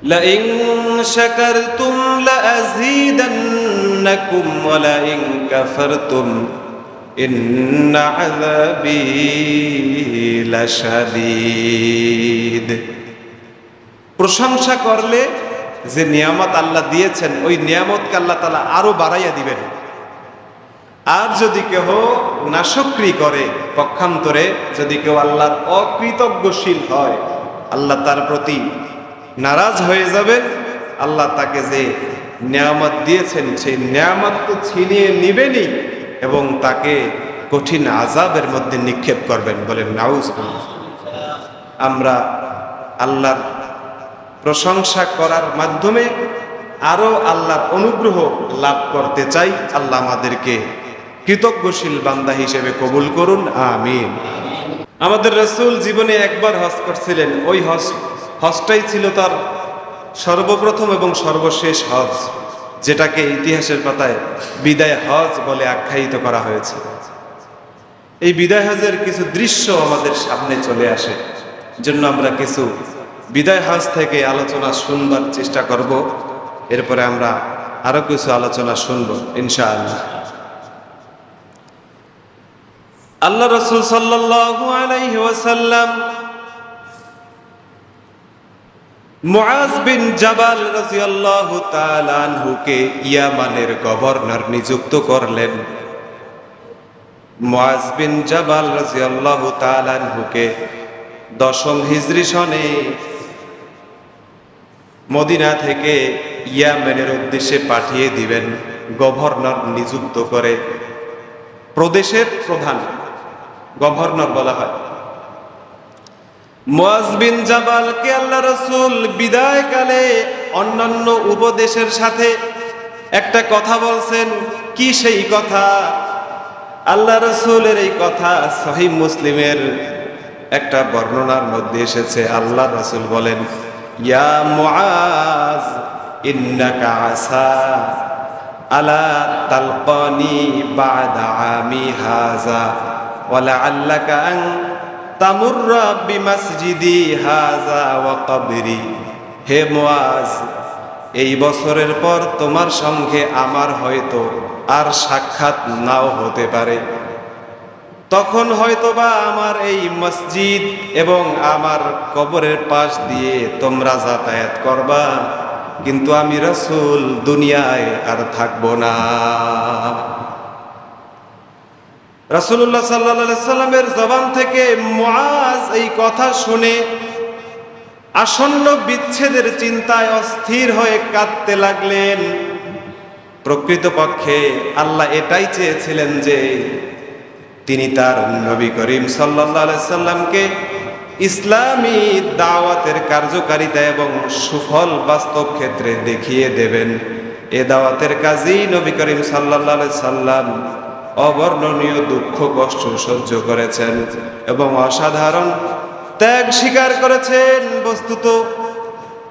Line শাকারতুম লাযীদান্নাকুম ওয়া line কাফারতুম ইন্না আযাবী লাশাদীদ। প্রশংসা করলে যে নিয়ামত আল্লাহ দিয়েছেন ওই নিয়ামতকে আল্লাহ তাআলা আরো বাড়াইয়া দিবেন। আর যদি কেহ নাশকরি করে, পক্ষান্তরে যদি কেউ আল্লাহর অকৃতজ্ঞশীল হয়, আল্লাহ তার প্রতি নারাজ হয়ে যাবেন। আল্লাহ তাকে যে নিয়ামত দিয়েছেন সেই নিয়ামত তো ছিনিয়ে নিবেনই এবং তাকে কঠিন আযাবের মধ্যে নিক্ষেপ করবেন। বলেন নাউযুবিল্লাহ। আমরা আল্লাহর প্রশংসা করার মাধ্যমে আরো আল্লাহর অনুগ্রহ লাভ করতে চাই। আল্লাহ আমাদেরকে কৃতজ্ঞশীল বান্দা হিসেবে কবুল করুন, আমিন। আমাদের রাসূল জীবনে একবার হজ করছিলেন। ওই হজটাই ছিল তার সর্বপ্রথম এবং সর্বশেষ হজ, যেটাকে ইতিহাসের পাতায় বিদায় হজ বলে আখ্যায়িত করা হয়েছে। এই বিদায় হজের কিছু দৃশ্য আমাদের সামনে চলে আসে, জন্য আমরা কিছু বিদায় হজ থেকে আলোচনা শুনবার চেষ্টা করব। এরপরে আমরা আরো কিছু আলোচনা শুনবো ইনশাআল্লাহ। আল্লাহ রাসূল সাল্লাল্লাহু আলাইহি ওয়াসাল্লাম মুআজ বিন জাবাল রাদিয়াল্লাহু তাআলা আনহুকে ইয়ামানের গভর্নর নিযুক্ত করলেন। মুআজ বিন জাবাল রাদিয়াল্লাহু তাআলা আনহুকে 10ম হিজরি সনে মদিনা থেকে ইয়ামেনের উদ্দেশ্যে পাঠিয়ে দিবেন, গভর্নর নিযুক্ত করে। প্রদেশের প্রধান গভর্নর বলা হয়। মুআজ বিন জাবালকে আল্লাহ রাসূল বিদায়কালে অন্যান্য উপদেশের সাথে একটা কথা বলছেন। কি সেই কথা? আল্লাহ রাসূলের এই কথা সহিহ মুসলিমের একটা বর্ণনার মধ্যে এসেছে। আল্লাহ রাসূল বলেন, ইয়া মুআজ ইন্নাকা আসা আলা তালকানি বাদা আমি হাযা ওয়া লাআল্লাকা আন তামুররা বিমাসজিদি হাযা ওয়া কবরি। হে মুআজ, এই বছরের পর তোমার সঙ্গে আমার হয়তো আর সাক্ষাৎ নাও হতে পারে। তখন হয়তোবা আমার এই মসজিদ এবং আমার কবরের পাশ দিয়ে তোমরা যাতায়াত করবা, কিন্তু আমি রাসূল দুনিয়ায় আর থাকবো না। রাসূলুল্লাহ সাল্লাল্লাহু আলাইহি সাল্লামের জবান থেকে মুআজ এই কথা শুনে আসন্ন বিচ্ছেদের চিন্তায় অস্থির হয়ে কাঁদতে লাগলেন। প্রকৃতপক্ষে আল্লাহ এটাই চেয়েছিলেন যে তিনি তার নবী করিম সাল্লাল্লাহু আলাইহি সাল্লামকে ইসলামী দাওয়াতের কার্যকারিতা এবং সুফল বাস্তব ক্ষেত্রে দেখিয়ে দেবেন। এ দাওয়াতের কাজেই নবী করিম সাল্লাল্লাহু আলাইহি সাল্লাম অবর্ণনীয় দুঃখ কষ্ট সহ্য করেছেন এবং অসাধারণ ত্যাগ স্বীকার করেছেন। বস্তুত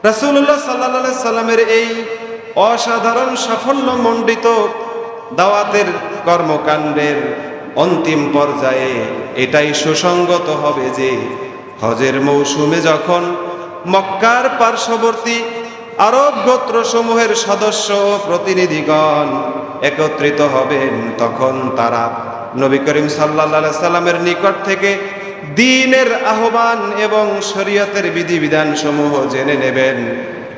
রাসূলুল্লাহ সাল্লাল্লাহু আলাইহি সাল্লামের এই অসাধারণ সাফল্য মণ্ডিত দাওয়াতের কর্মকাণ্ডের অন্তিম পর্যায়ে এটাই সুসংগত হবে যে হজের মৌসুমে যখন মক্কার পার্শ্ববর্তী আরব গোত্রসমূহের সদস্য ও প্রতিনিধিগণ একত্রিত হবেন, তখন তারা নবী করিম সাল্লাল্লাহু আলাইহি সাল্লামের নিকট থেকে দ্বীনের আহ্বান এবং শরীয়তের বিধিবিধান সমূহ জেনে নেবেন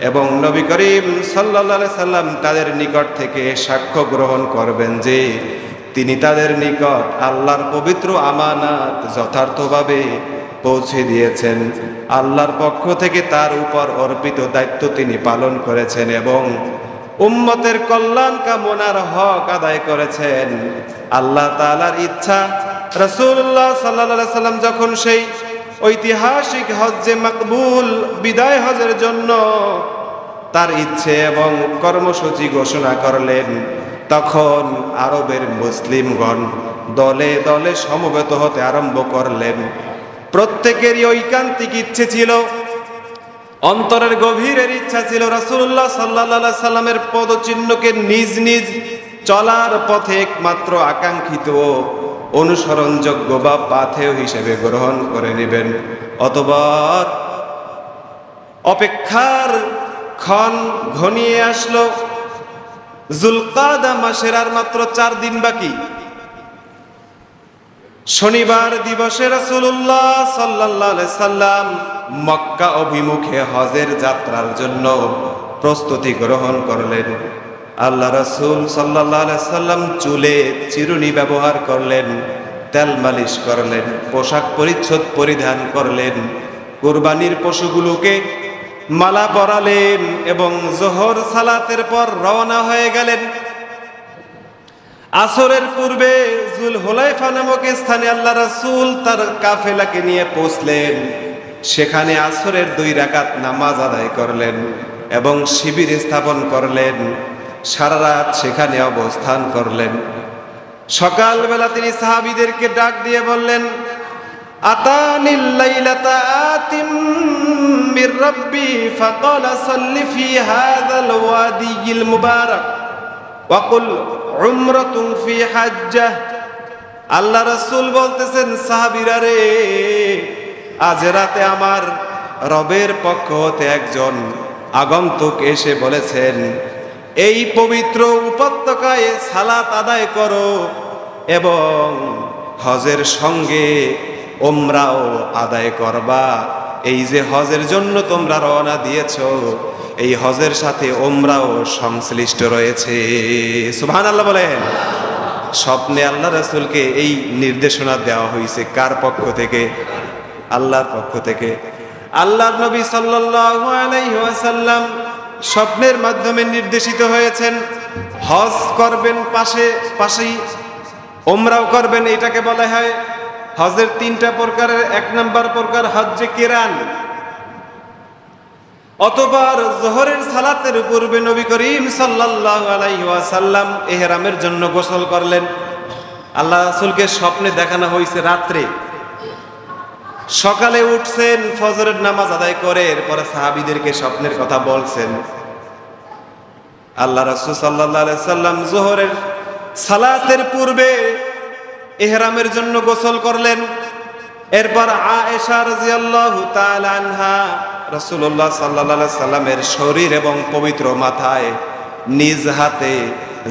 এবং নবী করিম সাল্লাল্লাহু আলাইহি সাল্লাম তাদের নিকট থেকে সাক্ষ্য গ্রহণ করবেন যে তিনি তাদের নিকট আল্লাহর পবিত্র আমানাত যথার্থভাবে পৌঁছে দিয়েছেন, আল্লাহর পক্ষ থেকে তার উপর অর্পিত দায়িত্ব তিনি পালন করেছেন এবং উম্মতের কল্যাণ কামনার হক আদায় করেছেন। আল্লাহ তাআলার ইচ্ছা রাসূলুল্লাহ সাল্লাল্লাহু আলাইহি সাল্লাম যখন সেই ঐতিহাসিক হজ্জে মাকবুল বিদায় হজের জন্য তার ইচ্ছে এবং কর্মসূচি ঘোষণা করলেন, তখন আরবের মুসলিমগণ দলে দলে সমবেত হতে আরম্ভ করলেন। প্রত্যেকেরই ঐকান্তিক ইচ্ছে ছিল, অন্তরের গভীরের ইচ্ছা ছিল রাসূলুল্লাহ সাল্লাল্লাহু আলাইহি সাল্লামের পদচিহ্নকে নিজ নিজ চলার পথে একমাত্র আকাঙ্ক্ষিত অনুসরণযোগ্য বা পাথেয় হিসেবে গ্রহণ করে নেবেন, অথবা অপেক্ষার ক্ষণ ঘনিয়ে আসলো, যুলকাদা মাসের আর মাত্র 4 দিন বাকি। শনিবার দিবসে রাসূলুল্লাহ সাল্লাল্লাহু আলাইহি সাল্লাম মক্কা অভিমুখে হজের যাত্রার জন্য প্রস্তুতি গ্রহণ করলেন। আল্লাহ রাসূল সাল্লাল্লাহু আলাইহি সাল্লাম চুলে চিরুনি ব্যবহার করলেন, তেল মালিশ করলেন, পোশাক পরিচ্ছদ পরিধান করলেন, কুরবানির পশুগুলোকে মালা পরালেন এবং জোহর সালাতের পর রওনা হয়ে গেলেন। আসরের পূর্বে যুলহুলাইফা নামক স্থানে আল্লাহ রাসূল তার কাফেলাকে নিয়ে পৌঁছলেন। সেখানে আসরের 2 রাকাত নামাজ আদায় করলেন এবং শিবির স্থাপন করলেন। সারা রাত সেখানে অবস্থান করলেন। সকালবেলা তিনি সাহাবীদেরকে ডাক দিয়ে বললেন, আতানিল লাইলাতা আতিম মির রাব্বি ফাকালা সাল্লি ফি হাযাল ওয়াদিল মুবারাক ওয়া কুল উমরাতুন ফি হাজ্জাহ। আল্লাহ রাসূল বলতেছেন, সাহাবীরা রে, আজ রাতে আমার রবের পক্ষ হতে একজন আগন্তুক এসে বলেছেন, এই পবিত্র উপত্যকায় সালাত আদায় করো এবং হজের সঙ্গে উমরাও আদায় করবা। এই যে হজের জন্য তোমরা রওনা দিয়েছো, এই হজের সাথে উমরাও সংশ্লিষ্ট রয়েছে। সুবহানাল্লাহ বলেন। স্বপ্নে আল্লাহ রাসূলকে এই নির্দেশনা দেওয়া হয়েছে। কার পক্ষ থেকে? আল্লাহর পক্ষ থেকে। আল্লাহর নবী সাল্লাল্লাহু আলাইহি ওয়াসাল্লাম স্বপ্নের মাধ্যমে নির্দেশিত হয়েছেন, হজ করবেন পাশেই উমরাও করবেন। এটাকে বলা হয় হজের 3টা প্রকারের 1 নম্বর প্রকার হজ্জে কিরান। অতঃপর যোহরের সালাতের পূর্বে নবী করিম সাল্লাল্লাহু আলাইহি ওয়াসাল্লাম ইহরামের জন্য গোসল করলেন। আল্লাহ রাসূলকে স্বপ্নে দেখানো হয়েছে রাত্রে। সকালে উঠছেন, ফজরের নামাজ আদায় করে এরপরে সাহাবীদেরকে স্বপ্নের কথা বলছেন। আল্লাহ রাসূল সাল্লাল্লাহু আলাইহি সাল্লাম যোহরের সালাতের পূর্বে ইহরামের জন্য গোসল করলেন। এরপর আয়েশা রাদিয়াল্লাহু তাআলা আনহা রাসূলুল্লাহ সাল্লাল্লাহু আলাইহি সাল্লামের শরীর এবং পবিত্র মাথায় নিজ হাতে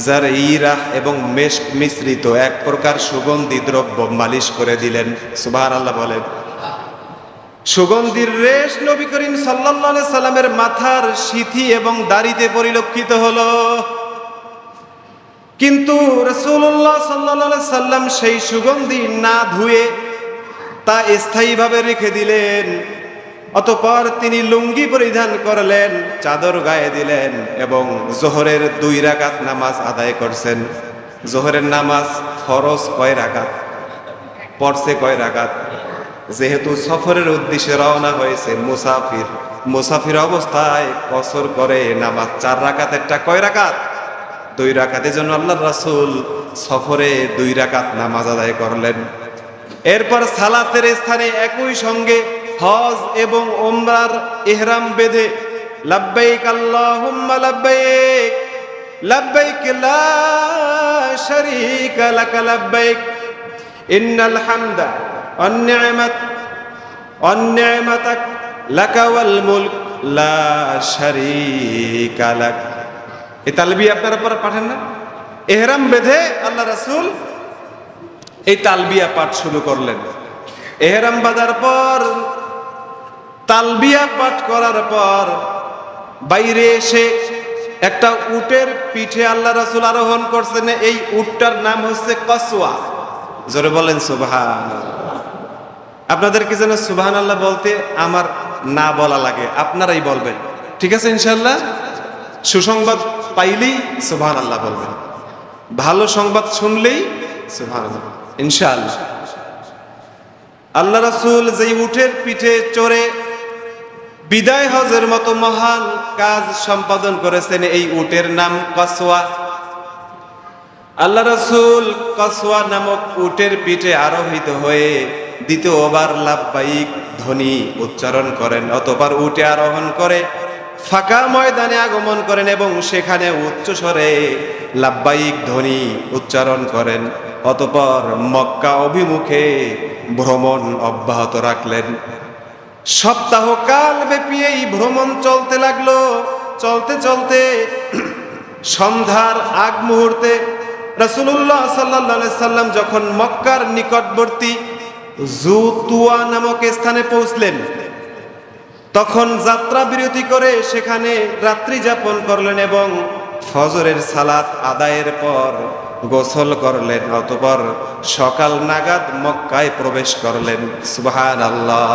জারঈরাহ এবং মেশক মিশ্রিত এক প্রকার সুগন্ধি দ্রব্য মালিশ করে দিলেন। সুবহানাল্লাহ বলেন। সুগন্ধির রেশ নবী করিম সাল্লাল্লাহু আলাইহি সাল্লামের মাথার সিথি এবং দাড়িতে পরিলক্ষিত হলো। কিন্তু রাসূলুল্লাহ সাল্লাল্লাহু আলাইহি সাল্লাম সেই সুগন্ধি না ধুয়ে তা স্থায়ীভাবে রেখে দিলেন। অতঃপর তিনি লুঙ্গি পরিধান করলেন, চাদর গায়ে দিলেন এবং যোহরের 2 রাকাত নামাজ আদায় করছেন। যোহরের নামাজ ফরজ কয় রাকাত? পড়ছে কয় রাকাত? যেহেতু সফরের উদ্দেশ্যে রওনা হয়েছে মুসাফির অবস্থায় কসর করে নামাজ 4 রাকাতেরটা কয় রাকাত? 2 রাকাতের জন্য আল্লাহর রাসূল সফরে 2 রাকাত নামাজ আদায় করলেন। এরপর সালাতের স্থানে একই সঙ্গে হজ এবং উমরার ইহরাম বেঁধে লাব্বাইক আল্লাহুম্মা লাব্বাইক লাব্বাইক লা শারীকা লাক লাব্বাইক ইন্নাল হামদা ওয়ান নি'মাতাক লাকা ওয়াল মুলক লা শারীকা লাক। এই তালবিয়া আপনারা পরে পাঠেন না? ইহরাম বেঁধে আল্লাহ রাসূল এই তালবিয়া পাঠ শুরু করলেন। ইহরাম বাঁধার পর তালবিয়া পাঠ করার পর বাইরে এসে একটা উটের পিঠে আল্লাহ রাসূল আরোহণ করছেন। এই উটটার নাম হচ্ছে কসওয়া। জোরে বলেন সুবহানাল্লাহ। আপনাদের কি যেন সুবহানাল্লাহ বলতে আমার না বলা লাগে, আপনারাই বলবেন, ঠিক আছে ইনশাআল্লাহ? সুসংবাদ পাইলেই সুবহানাল্লাহ বলবেন, ভালো সংবাদ শুনলেই সুবহানাল্লাহ ইনশাআল্লাহ। আল্লাহ রাসূল যেই উটের পিঠে চড়ে বিদায় হজের মতো মহান কাজ সম্পাদন করেছেন, এই উটের নাম কসওয়া। আল্লাহ রাসূল কসওয়া নামক উটের পিঠে আরোহিত হয়ে দ্বিতীয়বার লাব্বাইক ধ্বনি উচ্চারণ করেন। অতঃপর উটে আরোহণ করে ফাঁকা ময়দানে আগমন করেন এবং সেখানে উচ্চস্বরে লাব্বাইক ধ্বনি উচ্চারণ করেন। অতঃপর মক্কা অভিমুখে ভ্রমণ অব্যাহত রাখলেন। সপ্তাহকাল ব্যাপী এই ভ্রমণ চলতে লাগলো। চলতে চলতে সন্ধ্যার আগ মুহূর্তে রাসূলুল্লাহ সাল্লাল্লাহু আলাইহি সাল্লাম যখন মক্কার নিকটবর্তী জুতুয়া নামক স্থানে পৌঁছলেন, তখন যাত্রা বিরতি করে সেখানে রাত্রি যাপন করলেন এবং ফজরের সালাত আদায়ের পর গোসল করলেন, অতঃপর সকাল নাগাদ মক্কায় প্রবেশ করলেন। সুবহানাল্লাহ।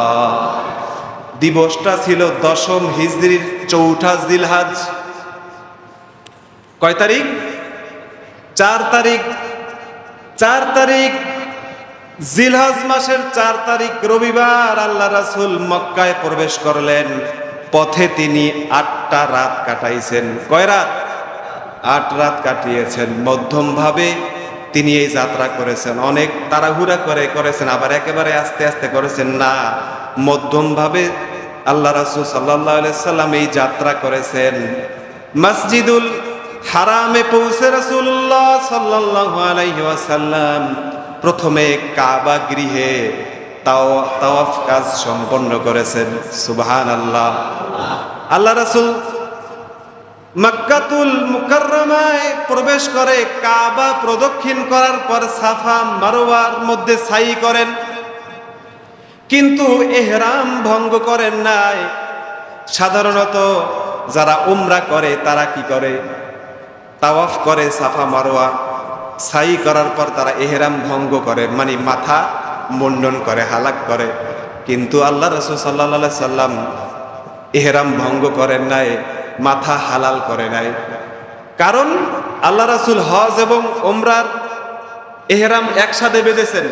দিবসটা ছিল 10ম হিজরির 4ঠা জিলহজ। কয় তারিখ? 4 তারিখ। 4 তারিখ জিলহজ মাসের 4 তারিখ রবিবার আল্লাহ রাসূল মক্কায় প্রবেশ করলেন। পথে তিনি 8টা রাত কাটাইছেন। কয় রাত? 8 রাত কাটিয়েছেন। মধ্যম ভাবে তিনি এই যাত্রা করেছেন। অনেক তাড়াহুড়া করে করেছেন, আবার একেবারে আস্তে আস্তে করেছেন না, মধ্যম ভাবে আল্লাহ রাসূল সাল্লাল্লাহু আলাইহি সাল্লাম এই যাত্রা করেছেন। মসজিদুল হারামে পৌঁছে রাসূলুল্লাহ সাল্লাল্লাহু আলাইহি ওয়াসাল্লাম প্রথমে কাবা গৃহে তাওয়াফ কাজ সম্পন্ন করেছেন। সুবহানাল্লাহ। আল্লাহ রাসূল মক্কাতুল মুকাররমায় প্রবেশ করে কাবা প্রদক্ষিণ করার পর সাফা মারওয়ার মধ্যে সাই করেন, কিন্তু ইহরাম ভঙ্গ করেন নাই। সাধারণত যারা উমরা করে তারা কি করে? তাওয়াফ করে সাফা মারওয়া, সাই করার পর তারা ইহরাম ভঙ্গ করে, মানে মাথা মুন্ডন করে, হালাক করে। কিন্তু আল্লাহ রাসূল সাল্লাল্লাহু আলাইহি সাল্লাম ইহরাম ভঙ্গ করেন নাই, মাথা হালাল করে নাই। কারণ আল্লাহ রাসূল হজ এবং উমরার ইহরাম একসাথে বেঁধেছেন।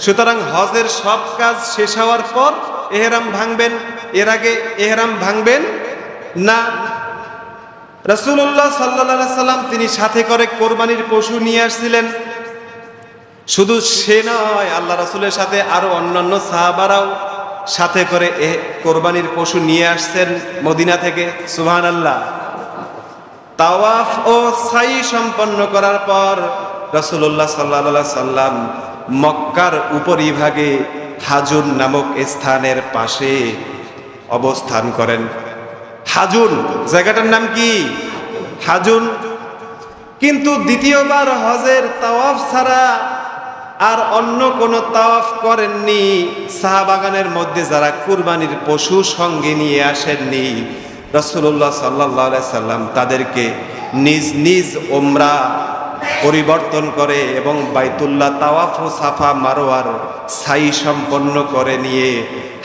সুতরাং হজের সব কাজ শেষ হওয়ার পর ইহরাম ভাঙবেন, এর আগে ইহরাম ভাঙবেন না। রাসূলুল্লাহ সাল্লাল্লাহু আলাইহি সাল্লাম তিনি সাথে করে কোরবানির পশু নিয়ে আসছিলেন। শুধু সে নয়, আল্লাহ রাসূলের সাথে আরো অন্যান্য সাহাবারাও সাথে করে কোরবানির পশু নিয়ে আসছেন মদিনা থেকে। সুবহানাল্লাহ। তাওয়াফ ও সাই সম্পন্ন করার পর রাসূলুল্লাহ সাল্লাল্লাহু আলাইহি সাল্লাম মক্কার উপরিভাগে হাজুন নামক স্থানের পাশে অবস্থান করেন। হাজুন জায়গাটার নাম কি? হাজুন। কিন্তু দ্বিতীয়বার হজের তাওয়াফ ছাড়া আর অন্য কোনো তাওয়াফ করেননি সাহাবাগানের মধ্যে যারা কুরবানির পশু সঙ্গে নিয়ে আসেননি। রাসূলুল্লাহ সাল্লাল্লাহু আলাইহি সাল্লাম তাদেরকে নিজ নিজ উমরা পরিবর্তন করে এবং বাইতুল্লাহ তাওয়াফ ও সাফা মারওয়ার সাই সম্পন্ন করে নিয়ে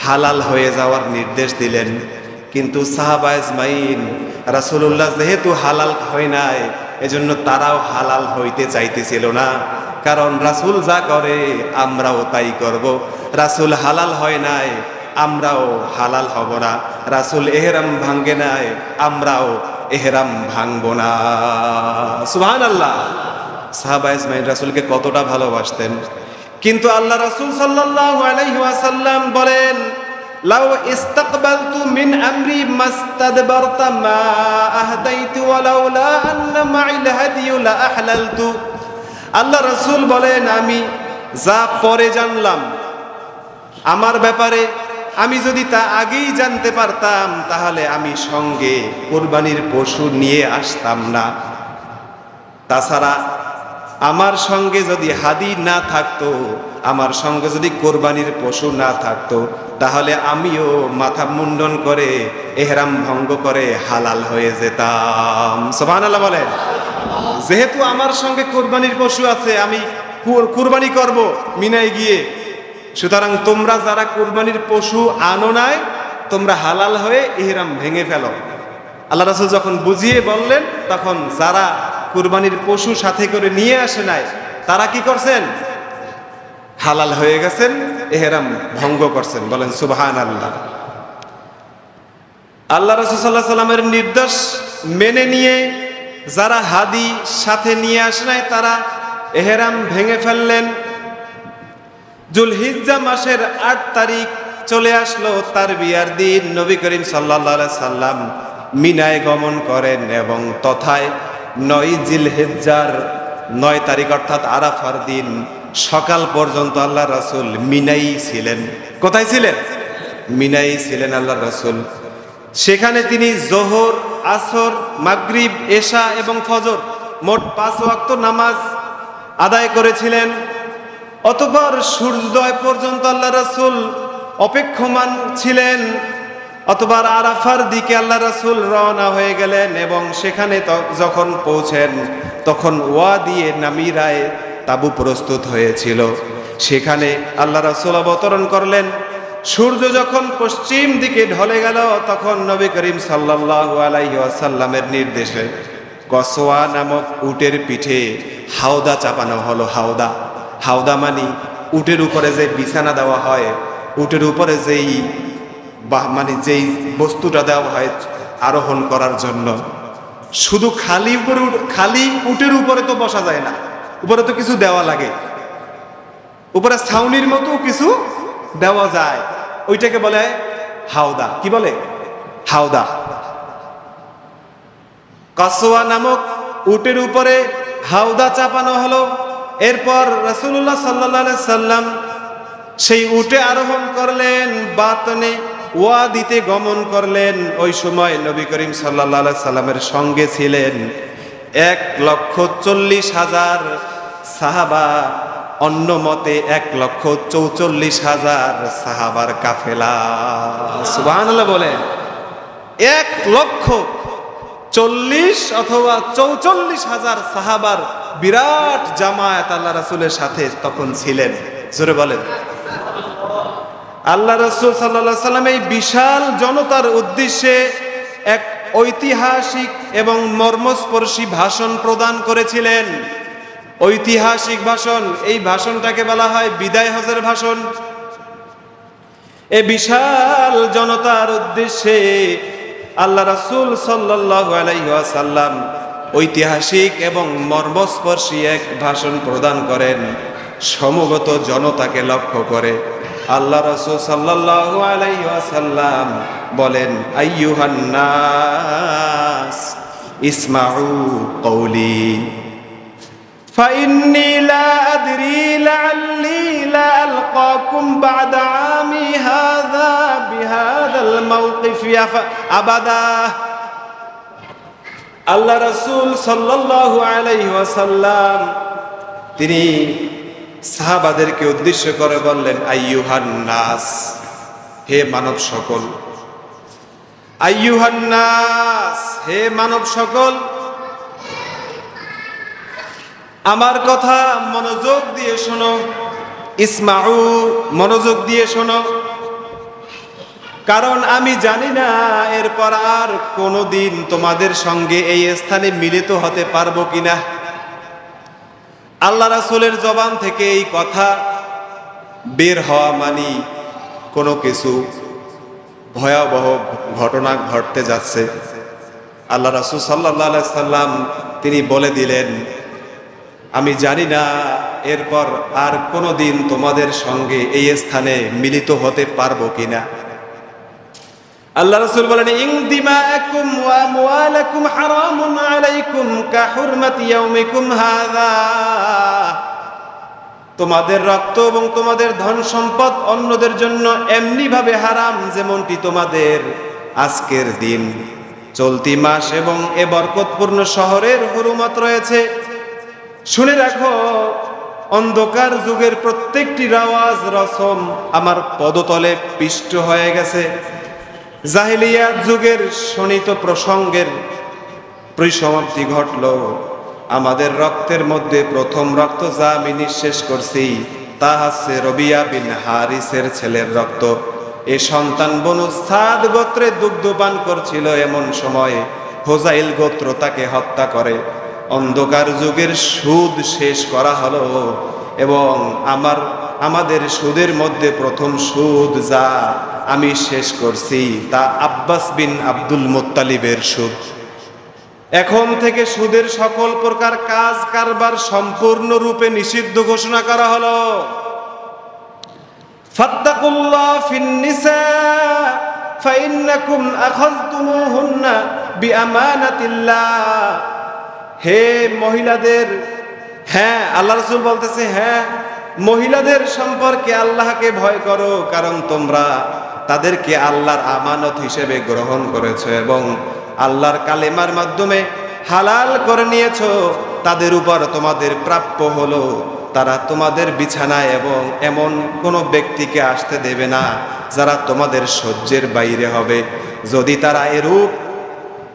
হালাল হয়ে যাওয়ার নির্দেশ দিলেন। কিন্তু সাহাবা আজমাইন রাসূলুল্লাহ যেহেতু হালাল হয় নাই, এজন্য তারাও হালাল হইতে চাইতেছিল না। কারণ রাসূল যা করে আমরাও তাই করব। রাসূল হালাল হয় নাই, আমরাও হালাল হব না। রাসূল ইহরাম ভাঙ্গে নাই, আমরাও ইহরাম ভাঙব না। সুবহানাল্লাহ। সাহাবা আজমাইন রাসূলকে কতটা ভালোবাসতেন। কিন্তু আল্লাহ রাসূল সাল্লাল্লাহু আলাইহি ওয়াসাল্লাম বলেন, লাউ ইস্তাকবালতু মিন আমরি মাস্তাদবারতা মা আহদাইতু ওয়ালাউলা আন্না মাইল হাদিয়ু লা আহলালতু। আল্লাহ রাসূল বলেন, আমি যা পরে জানলাম আমার ব্যাপারে, আমি যদি তা আগেই জানতে পারতাম তাহলে আমি সঙ্গে কোরবানির পশু নিয়ে আসতাম না। তাছাড়া আমার সঙ্গে যদি হাদি না থাকতো, আমার সঙ্গে যদি কোরবানির পশু না থাকতো, তাহলে আমিও মাথা মুন্ডন করে ইহরাম ভঙ্গ করে হালাল হয়ে যেতাম। সুবহানাল্লাহ বলেন। যেহেতু আমার সঙ্গে কোরবানির পশু আছে, আমি কুরবানি করব মিনায় গিয়ে, সুতরাং তোমরা যারা কোরবানির পশু আনো নাই, তোমরা হালাল হয়ে ইহরাম ভেঙে ফেলো। আল্লাহ রাসূল যখন বুঝিয়ে বললেন, তখন যারা কুরবানির পশু সাথে করে নিয়ে আসে নাই, তারা কি করছেন? হালাল হয়ে গেছেন, ইহরাম ভঙ্গ করছেন। বলেন সুবহানাল্লাহ। আল্লাহ রাসূল সাল্লাল্লাহু আলাইহি সাল্লামের নির্দেশ মেনে নিয়ে যারা হাদি সাথে নিয়ে আসে নাই, তারা ইহরাম ভেঙে ফেললেন। যুলহিজ্জা মাসের 8 তারিখ চলে আসলো, তার বিয়ার দিন। নবী করিম সাল্লাল্লাহু আলাইহি সাল্লাম মিনায় গমন করেন এবং তথায় 9 জিলহিজ্জার 9 তারিখ অর্থাৎ আরাফার দিন সকাল পর্যন্ত আল্লাহ রাসূল মিনাই ছিলেন। কোথায় ছিলেন? মিনাই ছিলেন আল্লাহ রাসূল। সেখানে তিনি জোহর আসর, মাগরিব, এশা এবং ফজর মোট 5 ওয়াক্ত নামাজ আদায় করেছিলেন। অতঃপর সূর্যোদয় পর্যন্ত আল্লাহ রাসূল অপেক্ষমান ছিলেন। অতঃপর আরাফার দিকে আল্লাহ রাসূল রওনা হয়ে গেলেন এবং সেখানে যখন পৌঁছেন তখন ওয়াদি নামিরায় তাঁবু প্রস্তুত হয়েছিল। সেখানে আল্লাহ রাসূল অবতরণ করলেন। সূর্য যখন পশ্চিম দিকে ঢলে গেল তখন নবী করিম সাল্লাল্লাহু আলাইহি ওয়াসাল্লামের নির্দেশে কসওয়া নামক উটের পিঠে হাওদা চাপানো হলো। হাওদা, হাওদা মানে উটের উপরে যে বিছানা দেওয়া হয়, উটের উপরে যেই মানে যেই বস্তুটা দেওয়া হয় আরোহণ করার জন্য। শুধু খালি উটের উপরে তো বসা যায় না, উপরে তো কিছু দেওয়া লাগে, উপরে ছাউনির মতো কিছু দেওয়া যায়, ওইটাকে বলে হাওদা। কি বলে? হাওদা। কসওয়া নামক উটের উপরে হাওদা চাপানো হলো। এরপর রাসূলুল্লাহ সাল্লাল্লাহু আলাইহি সাল্লাম সেই উটে আরোহণ করলেন, বাতনে ওয়াদিতে গমন করলেন। ওই সময় নবী করিম সাল্লাল্লাহু আলাইহি সাল্লামের সঙ্গে ছিলেন 1,40,000 সাহাবা, অন্য মতে 1,44,000 সাহাবার কাফেলা। সুবহানাল্লাহ বলেন। 1,40,000 অথবা 44,000 সাহাবার বিরাট জামায়াত আল্লাহ রাসূলের সাথে তখন ছিলেন। জোরে বলেন। আল্লাহ রাসূল সাল্লাল্লাহু আলাইহি সাল্লাম এই বিশাল জনতার উদ্দেশ্যে এক ঐতিহাসিক এবং মর্মস্পর্শী ভাষণ প্রদান করেছিলেন। ঐতিহাসিক ভাষণ, এই ভাষণটাকে বলা হয় বিদায় হজের ভাষণ। এই বিশাল জনতার উদ্দেশ্যে আল্লাহ রাসূল সাল্লাল্লাহু আলাইহি ওয়াসাল্লাম ঐতিহাসিক এবং মর্মস্পর্শী এক ভাষণ প্রদান করেন। সমবেত জনতাকে লক্ষ্য করে আল্লাহ রাসূল সাল্লাল্লাহু আলাইহি ওয়াসাল্লাম বলেন, আইয়ুহান নাস ইসমাউ কওলি ফাইন্নী লা আদরি লাআল্লি লা আলকাকুম বা'দা আমী হাযা বিহাযাল মাওকিফ আবাদা। আল্লাহ রাসূল সাল্লাল্লাহু আলাইহি ওয়াসাল্লাম তিনি সাহাবাদেরকে উদ্দেশ্য করে বললেন, আইয়ুহান নাস, হে মানব সকল। আইয়ুহান নাস, হে মানব সকল, আমার কথা মনোযোগ দিয়ে শোনো। ইসমাউ, মনোযোগ দিয়ে শোনো, কারণ আমি জানি না এরপর আর কোনোদিন তোমাদের সঙ্গে এই স্থানে মিলিত হতে পারবো কিনা। আল্লাহ রাসূলের জবান থেকে এই কথা বের হওয়া মানে কোনো কিছু ভয়াবহ ঘটনা ঘটতে যাচ্ছে। আল্লাহ রাসূল সাল্লাল্লাহু আলাইহি সাল্লাম তিনি বলে দিলেন, আমি জানি না এরপর আর কোনোদিন তোমাদের সঙ্গে এই স্থানে মিলিত হতে পারবো কিনা। আল্লাহ রাসূল বলেন, ইনদিমাকুম ওয়া আমওয়ালাকুম হারামুন আলাইকুম কাহুরমাতি ইয়াউমিকুম হাযা, তোমাদের রক্ত এবং তোমাদের ধন সম্পদ অন্যদের জন্য এমনি ভাবে হারাম যেমনটি তোমাদের আজকের দিন, চলতি মাস এবং এ বরকতপূর্ণ শহরের হুরমত রয়েছে। শুনে রাখো, অন্ধকার যুগের প্রত্যেকটি রাওয়াজ রসম আমার পদতলে পিষ্ট হয়ে গেছে। জাহিলিয়াত যুগের শোনিত প্রসঙ্গের পরিসমাপ্তি ঘটল। আমাদের রক্তের মধ্যে প্রথম রক্ত যা আমি নিঃশেষ করছি তা হচ্ছে রবিয়া বিন হারিসের ছেলের রক্ত। এ সন্তান বনু সাদ গোত্রে দুগ্ধপান করছিল, এমন সময় হোজাইল গোত্র তাকে হত্যা করে। অন্ধকার যুগের সুদ শেষ করা হলো এবং আমাদের সুদের মধ্যে প্রথম সুদ যা আমি শেষ করছি তা আব্বাস বিন আব্দুল মুত্তালিবের সুদ। এখন থেকে সুদের সকল প্রকার কাজ কারবার সম্পূর্ণরূপে নিষিদ্ধ ঘোষণা করা হলো। ফাত্তাকুল্লাহ ফিন নিসা ফাইন্নাকুম আখাযতুমুহুন্না বিআমানাতিল্লাহ। হে মহিলাদের, হ্যাঁ আল্লাহ রাসূল বলতেছে, হ্যাঁ মহিলাদের সম্পর্কে আল্লাহকে ভয় করো, কারণ তোমরা তাদেরকে আল্লাহর আমানত হিসেবে গ্রহণ করেছো এবং আল্লাহর কালেমার মাধ্যমে হালাল করে নিয়েছো, তাদের উপর তোমাদের প্রাপ্য হলো তারা তোমাদের বিছানায় এবং এমন কোনো ব্যক্তিকে আসতে দেবে না যারা তোমাদের সহ্যের বাইরে হবে। যদি তারা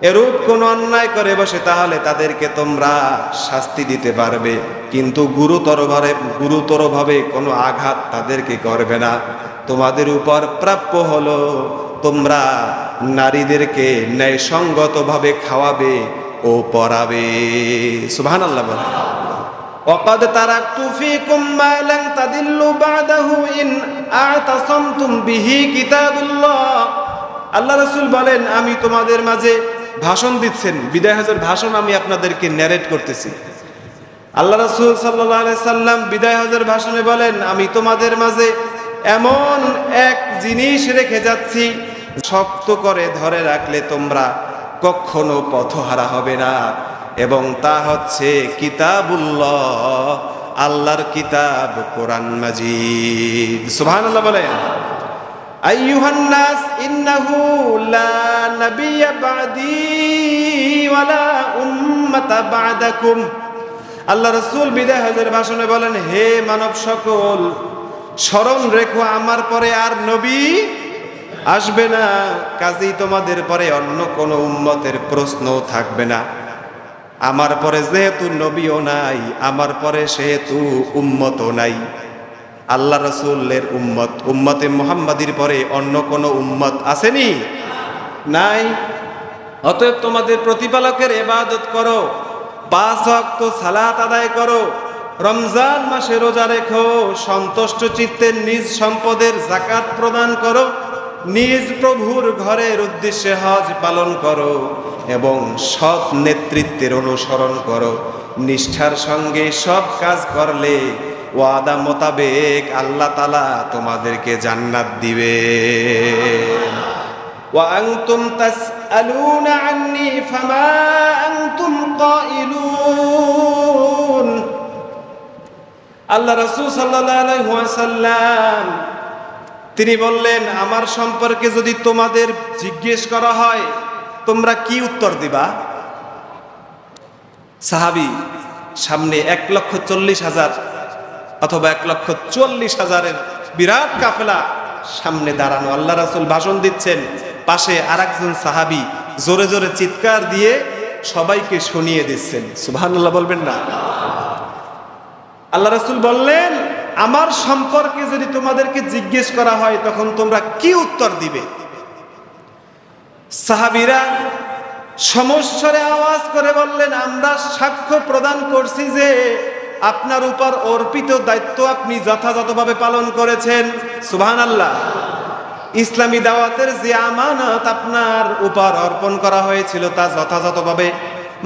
এরূপ কোনো অন্যায় করে বসে তাহলে তাদেরকে তোমরা শাস্তি দিতে পারবে, কিন্তু গুরুতরভাবে কোনো আঘাত তাদেরকে করবে না। তোমাদের উপর প্রাপ্য হলো তোমরা নারীদেরকে ন্যায়সঙ্গতভাবে খাওয়াবে ও পরাবে। সুবহানাল্লাহ বলে। وقد تركت فيكم ما لن تضلوا بعده إن أعتصمتم به كتاب الله। আল্লাহ রাসূল বলেন, আমি তোমাদের মাঝে ভাষণ দিচ্ছেন, বিদায় হজের ভাষণ আমি আপনাদেরকে ন্যারেট করতেছি। আল্লাহ রাসূল সাল্লাল্লাহু আলাইহি সাল্লাম বিদায় হজের ভাষণে বলেন, আমি তোমাদের মাঝে এমন এক জিনিস রেখে যাচ্ছি, শক্ত করে ধরে রাখলে তোমরা কখনো পথহারা হবে না, এবং তা হচ্ছে কিতাবুল্লাহ, আল্লাহর কিতাব কোরআন মাজিদ। সুবহানাল্লাহ বলেন। আইয়ুহান নাস ইন্নাহু লা নাবিয়্যা বা'দি ওয়ালা উম্মাতা বা'দাকুম। আল্লাহ রাসূল বিদায় হজের ভাষণে বলেন, হে মানব সকল, স্মরণ রেখো আমার পরে আর নবী আসবে না, কাজেই তোমাদের পরে অন্য কোনো উম্মতের প্রশ্নও থাকবে না। আমার পরে যেহেতু নবীও নাই, আমার পরে সেহেতু উম্মতও নাই। আল্লাহ রাসূলের উম্মতে মুহাম্মাদির পরে অন্য কোনো উম্মত আসেনি? নাই। অতএব তোমাদের প্রতিপালকের ইবাদত করো, 5 ওয়াক্ত সালাত আদায় করো, রমজান মাসে রোজা রেখো, সন্তুষ্ট চিত্তে নিজ সম্পদের যাকাত প্রদান করো, নিজ প্রভুর ঘরের উদ্দেশ্যে হজ পালন করো এবং সৎ নেতৃত্বের অনুসরণ করো। নিষ্ঠার সঙ্গে সব কাজ করলে ওয়াদা মোতাবেক আল্লাহ তাআলা তোমাদেরকে জান্নাত দিবে। ওয়া আনতুম তাসআলুনা আন্নী ফামা আনতুম কাইলুন। আল্লাহ রাসূল সাল্লাল্লাহু আলাইহি ওয়াসাল্লাম তিনি বললেন, আমার সম্পর্কে যদি তোমাদের জিজ্ঞেস করা হয় তোমরা কি উত্তর দিবা? সাহাবী সামনে 1,40,000 অথবা 1,40,000 বিরাট কাফেলা সামনে দাঁড়ানো, আল্লাহ রাসূল ভাষণ দিচ্ছেন, পাশে আরেকজন সাহাবী জোরে জোরে চিৎকার দিয়ে সবাইকে শুনিয়ে দিচ্ছেন। সুবহানাল্লাহ বলবেন না? আল্লাহ রাসূল বললেন, আমার সম্পর্কে যদি তোমাদেরকে জিজ্ঞেস করা হয় তখন তোমরা কি উত্তর দিবে? সাহাবীরা সমস্বরে আওয়াজ করে বললেন, আমরা সাক্ষ্য প্রদান করছি যে আপনার উপর অর্পিত দায়িত্ব আপনি যথাযথভাবে পালন করেছেন। সুবহানাল্লাহ। ইসলামী দাওয়াতের যে আমানত আপনার উপর অর্পণ করা হয়েছিল তা যথাযথভাবে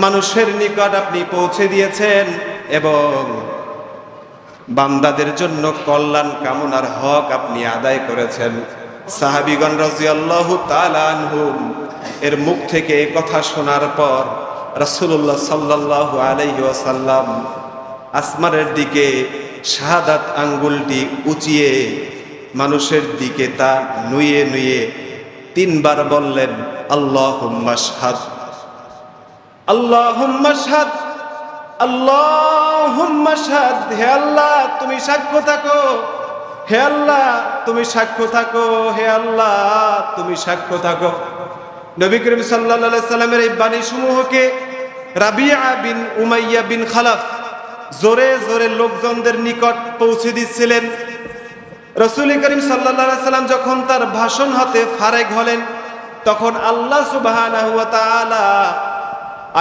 মানুষের নিকট আপনি পৌঁছে দিয়েছেন এবং বান্দাদের জন্য কল্যাণ কামনার হক আপনি আদায় করেছেন। সাহাবীগণ রাদিয়াল্লাহু তাআলা আনহুম এর মুখ থেকে এই কথা শোনার পর রাসূলুল্লাহ সাল্লাল্লাহু আলাইহি ওয়াসাল্লাম আসমানের দিকে শাহাদাত আঙ্গুলটি উঁচিয়ে মানুষের দিকে তা নুয়ে নুয়ে 3 বার বললেন, আল্লাহুম্মা শাহাদ, আল্লাহুম্মা শাহাদ, আল্লাহুম্মা শাহাদ। হে আল্লাহ তুমি সাক্ষ্য থাকো, হে আল্লাহ তুমি সাক্ষ্য থাকো, হে আল্লাহ তুমি সাক্ষ্য থাকো। নবী করিম সাল্লাল্লাহু আলাইহি সাল্লামের এই বাণী সমূহকে রাবিয়া বিন উমাইয়া বিন খালাফ জোরে জোরে লোকজনদের নিকট পৌঁছে দিচ্ছিলেন। রাসূল করিম সাল্লাল্লাহু আলাইহি সাল্লাম যখন তার ভাষণ হতে ফারেগ হলেন তখন আল্লাহ সুবহানাহু ওয়া তাআলা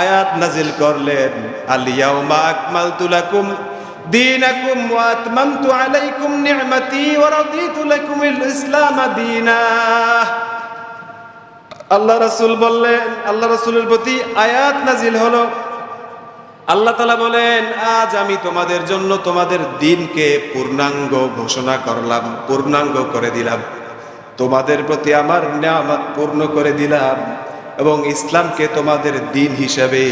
আয়াত নাজিল করলেন, আল ইয়াউমা আকমালতু লাকুম দীনাকুম ওয়া আতমামতু আলাইকুম নি'মাতি ওয়া রাদিতু লাকুমুল ইসলাম দীনা। আল্লাহ রাসূল বললেন, আল্লাহ রাসূলের প্রতি আয়াত নাজিল হলো। আল্লাহ তাআলা বলেন, আজ আমি তোমাদের জন্য তোমাদের দ্বীনকে পূর্ণাঙ্গ ঘোষণা করলাম, পূর্ণাঙ্গ করে দিলাম, তোমাদের প্রতি আমার নিয়ামত পূর্ণ করে দিলাম এবং ইসলামকে তোমাদের দ্বীন হিসেবে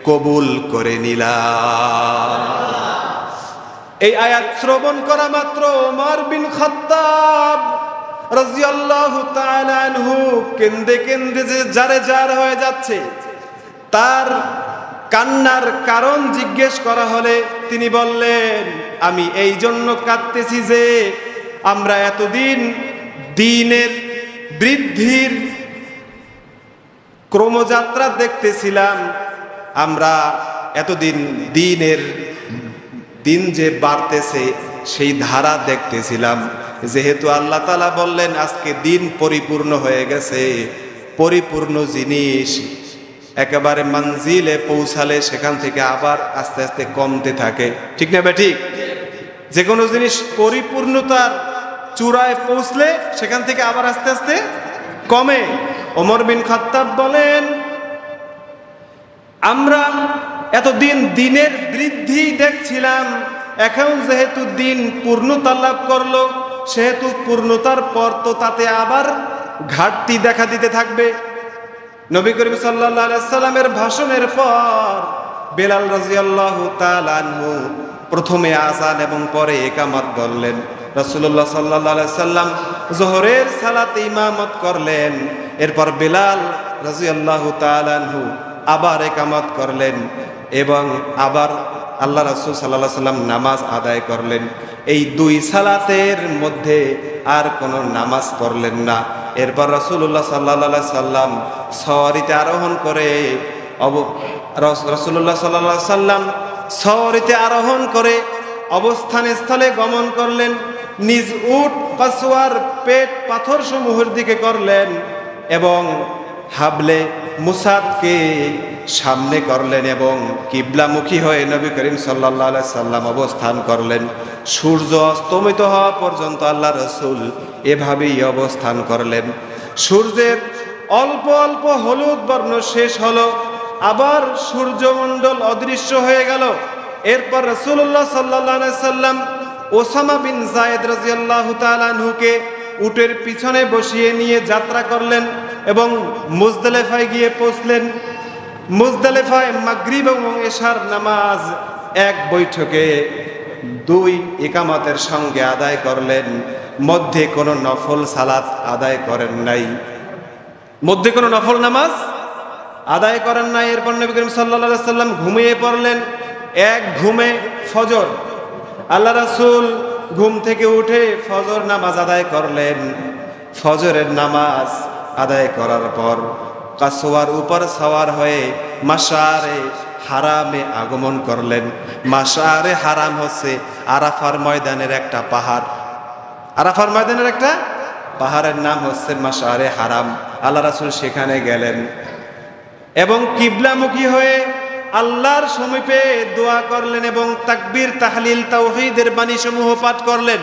কবুল করে নিলাম। এই আয়াত শ্রবণ করা মাত্র ওমর বিন খাত্তাব রাদিয়াল্লাহু তাআলা আনহু কেঁদে কেঁদে যে জারে জার হয়ে যাচ্ছে, তার কান্নার কারণ জিজ্ঞেস করা হলে তিনি বললেন, আমি এই জন্য কাঁদতেছি যে আমরা এতদিন দ্বীনের বৃদ্ধির ক্রমযাত্রা দেখতেছিলাম, আমরা এতদিন দিন যে বাড়তেছে সেই ধারা দেখতেছিলাম। যেহেতু আল্লাহ তাআলা বললেন আজকে দিন পরিপূর্ণ হয়ে গেছে, পরিপূর্ণ জিনিস একেবারে মঞ্জিলে পৌঁছালে সেখান থেকে আবার আস্তে আস্তে কমতে থাকে, ঠিক না ঠিক? যে কোনো জিনিস পরিপূর্ণতার চূড়ায় পৌঁছলে সেখান থেকে আবার আস্তে আস্তে কমে। ওমর বিন খাত্তাব বলেন, আমরা এতদিন দিনের বৃদ্ধি দেখছিলাম, এখন যেহেতু দিন পূর্ণতা লাভ করলো, সেহেতু পূর্ণতার পর তো তাতে আবার ঘাটতি দেখা দিতে থাকবে। নবী করিম সাল্লাল্লাহু আলাইহি সাল্লামের ভাষণের পর বেলাল রাদিয়াল্লাহু তাআলা আনহু প্রথমে আযান এবং পরে ইকামত বললেন। রাসূলুল্লাহ সাল্লাল্লাহু আলাইহি সাল্লাম যোহরের সালাতে ইমামত করলেন, এরপর বেলাল রাদিয়াল্লাহু তাআলা আনহু আবার ইকামত করলেন এবং আবার আল্লাহ রাসূল সাল্লাল্লাহু আলাইহি সাল্লাম নামাজ আদায় করলেন। এই দুই সালাতের মধ্যে আর কোনো নামাজ পড়লেন না। এরপর রাসূলুল্লাহ সাল্লাল্লাহু আলাইহি সাল্লাম সওয়ারিতে আরোহণ করে রাসূলুল্লাহ সাল্লাল্লাহু আলাইহি সাল্লাম সওয়ারিতে আরোহণ করে অবস্থান স্থলে গমন করলেন। নিজ উট কাসওয়ার পেট পাথর সমূহের দিকে করলেন এবং হাবলে মুসাদকে সামনে করলেন এবং কিবলামুখী হয়ে নবী করিম সাল্লাল্লাহু আলাইহি সাল্লাম অবস্থান করলেন। সূর্য অস্তমিত হওয়া পর্যন্ত আল্লাহ রাসূল এভাবেই অবস্থান করলেন। সূর্যের অল্প অল্প হলুদ বর্ণ শেষ হলো, আবার সূর্যমণ্ডল অদৃশ্য হয়ে গেল। এরপর রাসূলুল্লাহ সাল্লাল্লাহু আলাইহি সাল্লাম ওসামা বিন যায়েদ রাদিয়াল্লাহু তাআলা আনহুকে উটের পিছনে বসিয়ে নিয়ে যাত্রা করলেন এবং মুজদালিফায় গিয়ে পৌঁছলেন। মুজদালিফায় মাগরিব এবং এশার নামাজ এক বৈঠকে দুই ইকামতের সঙ্গে আদায় করলেন, মধ্যে কোনো নফল সালাত আদায় করেন নাই, মধ্যে কোনো নফল নামাজ আদায় করেন নাই। এরপর নবী করিম সাল্লাল্লাহু আলাইহি সাল্লাম ঘুমিয়ে পড়লেন। এক ঘুমে ফজর, আল্লাহ রাসূল ঘুম থেকে উঠে ফজর নামাজ আদায় করলেন। ফজরের নামাজ আদায় করার পর কাসওয়ার উপর সওয়ার হয়ে মাশআরে হারামে আগমন করলেন। মাশআরে হারাম হচ্ছে আরাফার ময়দানের একটা পাহাড়। আরাফার ময়দানের একটা পাহাড়ের নাম হচ্ছে মাশআরে হারাম। আল্লাহ রাসূল সেখানে গেলেন এবং কিবলামুখী হয়ে আল্লাহর সমীপে দোয়া করলেন এবং তাকবীর তাহলিল তাওহীদের বাণী সমূহ পাঠ করলেন।